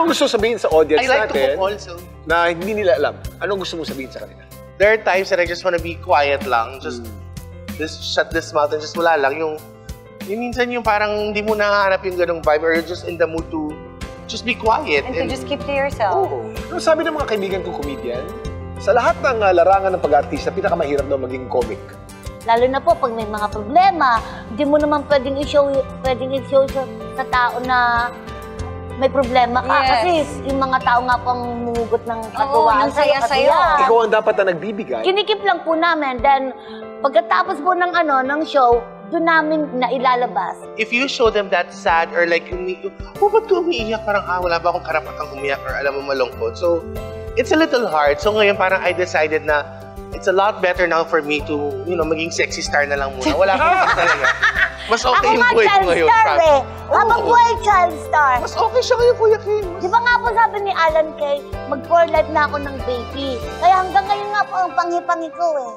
Anong gusto sabihin sa audience I like natin to cook also. na hindi nila alam? Anong gusto mong sabihin sa kanila? There are times that I just wanna be quiet lang. Just shut this mouth and just wala lang. Yung minsan yung parang hindi mo nahanap yung ganong vibe or you're just in the mood to just be quiet. And to just keep to yourself. Oo. Ano sabi ng mga kaibigan kong comedian? Sa lahat ng larangan ng pag-artista, pinakamahirap daw maging comic. Lalo na po pag may mga problema, hindi mo naman pwedeng i-show sa tao na may problema ka. Yes. Kasi yung mga tao nga pong humuhugot ng katuwaan ng saya-sayo. Ikaw ang dapat na nagbibigay. Kinikip lang po namin. Then, pagkatapos po ng show, doon namin na ilalabas. If you show them that sad or like, ba't ko umiiyak? Parang, wala ba akong karapatang umiyak or alam mo malungkot. So, it's a little hard. So ngayon parang I decided na it's a lot better now for me to, maging sexy star na lang muna. Wala akong talaga. Mas okay yung buhay ko ngayon. Ako nga child star eh. Habang buhay child star. Mas okay siya ngayon, Kuya Kim. Di ba nga po sabi ni Alan Kay, mag-for life na ako ng baby. Kaya hanggang ngayon nga po ang pangi-pangi ko eh.